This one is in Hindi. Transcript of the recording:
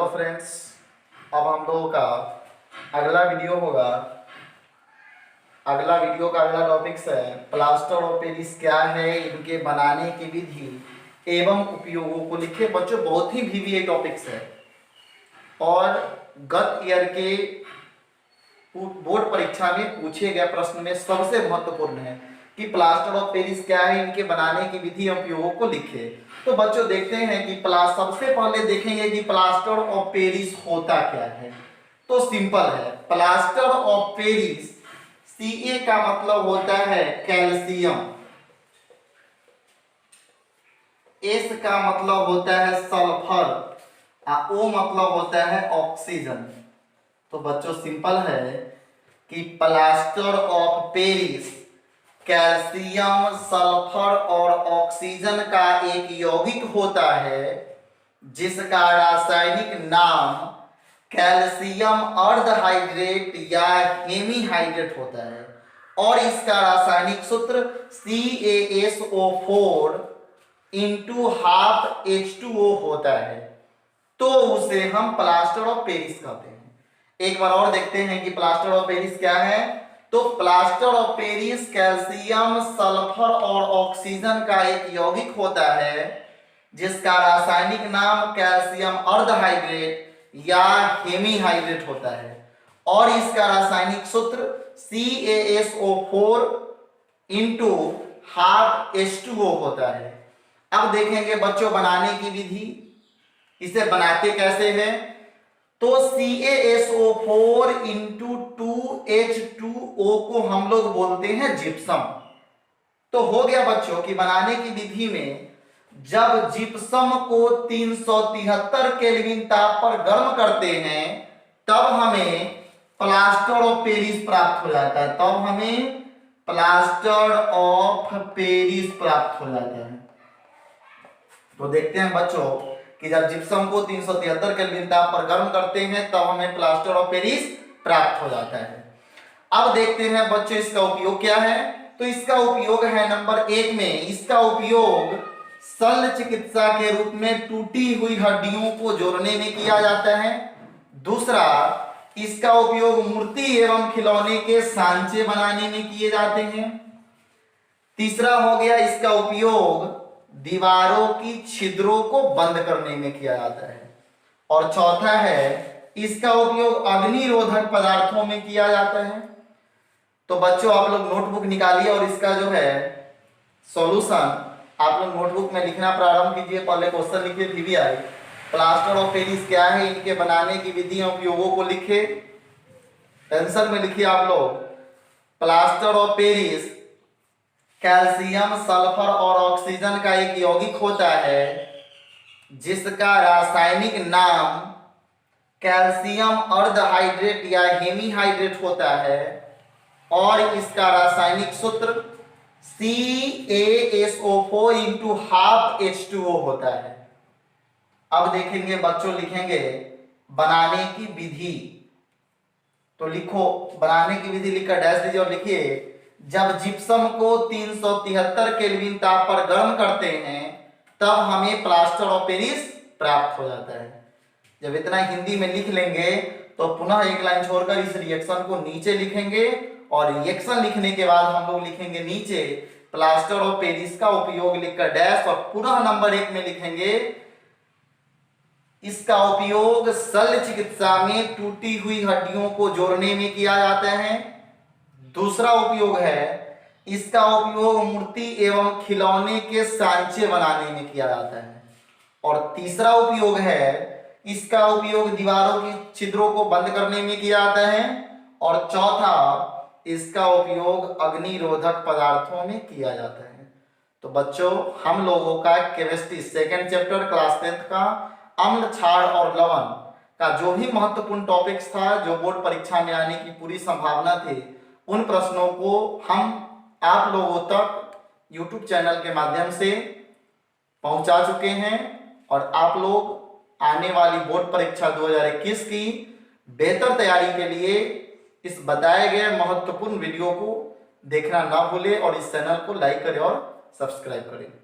तो फ्रेंड्स, अब हम लोगों का अगला वीडियो होगा। अगला वीडियो का अगला टॉपिक्स है प्लास्टर ऑफ पेरिस क्या है, इनके बनाने की विधि एवं उपयोगों को लिखे। बच्चों बहुत ही VVI टॉपिक्स है और गत ईयर के बोर्ड परीक्षा में पूछे गए प्रश्न में सबसे महत्वपूर्ण है कि प्लास्टर ऑफ पेरिस क्या है, इनके बनाने की विधि और उपयोगों को लिखे। तो बच्चों देखते हैं कि सबसे पहले देखेंगे कि प्लास्टर ऑफ पेरिस होता क्या है। तो सिंपल है, प्लास्टर ऑफ पेरिस Ca का मतलब होता है कैल्शियम, S का मतलब होता है सल्फर, O मतलब होता है ऑक्सीजन। तो बच्चों सिंपल है कि plaster of Paris calcium, sulphur और ऑक्सीजन का एक यौगिक होता है जिसका रासायनिक नाम कैल्शियम अर्धहाइड्रेट या हेमीहाइड्रेट होता है और इसका रासायनिक सूत्र CaSO4 इंटू हाफ H2O होता है। तो उसे हम प्लास्टर ऑफ पेरिस कहते हैं। एक बार और देखते हैं कि प्लास्टर ऑफ पेरिस क्या है। तो plaster of Paris calcium, sulphur और ऑक्सीजन का एक यौगिक होता है जिसका रासायनिक नाम कैल्शियम अर्धहाइड्रेट या हेमीहाइड्रेट होता है और इसका रासायनिक सूत्र CaSO4 इंटू हाफ H2O होता है। अब देखेंगे बच्चों बनाने की विधि, इसे बनाते कैसे हैं। तो CaSO4 इंटू 2H2O को हम लोग बोलते हैं जिप्सम। तो हो गया बच्चों कि बनाने की विधि में जब जिप्सम को 373 केल्विन ताप पर गर्म करते हैं तब हमें प्लास्टर ऑफ पेरिस प्राप्त हो जाता है। तब हमें प्लास्टर ऑफ पेरिस प्राप्त हो जाता है। तो देखते हैं बच्चों कि जब जिप्सम को 373 केल्विन ताप पर गर्म करते हैं तब हमें प्लास्टर ऑफ पेरिस प्राप्त हो जाता है। अब देखते हैं बच्चों इसका उपयोग क्या है। तो इसका उपयोग है नंबर 1 में, इसका उपयोग शल्य चिकित्सा के रूप में टूटी हुई हड्डियों को जोड़ने में किया जाता है। दूसरा, इसका उपयोग मूर्ति एवं खिलौने के सांचे बनाने में किए जाते हैं। तीसरा हो गया इसका उपयोग दीवारों की छिद्रों को बंद करने में किया जाता है। और चौथा है इसका उपयोग अग्निरोधक पदार्थों में किया जाता है। तो बच्चों आप लोग नोटबुक निकालिए और इसका जो है सॉल्यूशन आप लोग नोटबुक में लिखना प्रारंभ कीजिए। पहले क्वेश्चन लिखिए VVI प्लास्टर ऑफ पेरिस क्या है, इनके बनाने की विधि और उपयोगों को लिखे। आंसर में लिखिए आप लोग plaster of Paris calcium, sulphur और ऑक्सीजन का एक यौगिक होता है जिसका रासायनिक नाम कैल्शियम अर्धहाइड्रेट या हेमीहाइड्रेट होता है और इसका रासायनिक सूत्र CaSO4 इंटू हाफ H2O होता है। अब देखेंगे बच्चों, लिखेंगे बनाने की विधि। तो लिखो बनाने की विधि लिखकर डैश दीजिए और लिखिए जब जिप्सम को 373 केल्विन ताप पर गर्म करते हैं तब हमें प्लास्टर ऑफ पेरिस प्राप्त हो जाता है। जब इतना हिंदी में लिख लेंगे तो पुनः एक लाइन छोड़कर इस रिएक्शन को नीचे लिखेंगे और रिएक्शन लिखने के बाद हम लोग लिखेंगे नीचे प्लास्टर ऑफ पेरिस का उपयोग लिखकर डैश और पुनः नंबर 1 में लिखेंगे इसका उपयोग शल्य चिकित्सा में टूटी हुई हड्डियों को जोड़ने में किया जाता है। दूसरा उपयोग है इसका उपयोग मूर्ति एवं खिलौने के सांचे बनाने में किया जाता है। और तीसरा उपयोग है इसका उपयोग दीवारों की छिद्रों को बंद करने में किया जाता है। और चौथा इसका उपयोग अग्निरोधक पदार्थों में किया जाता है। तो बच्चों हम लोगों का chemistry second chapter class 10th का अम्ल, क्षार और लवण का जो भी महत्वपूर्ण टॉपिक्स था, जो बोर्ड परीक्षा में आने की पूरी संभावना थी, उन प्रश्नों को हम आप लोगों तक YouTube चैनल के माध्यम से पहुंचा चुके हैं और आप लोग आने वाली बोर्ड परीक्षा 2021 की बेहतर तैयारी के लिए इस बताए गए महत्वपूर्ण वीडियो को देखना ना भूलें और इस चैनल को लाइक करें और सब्सक्राइब करें।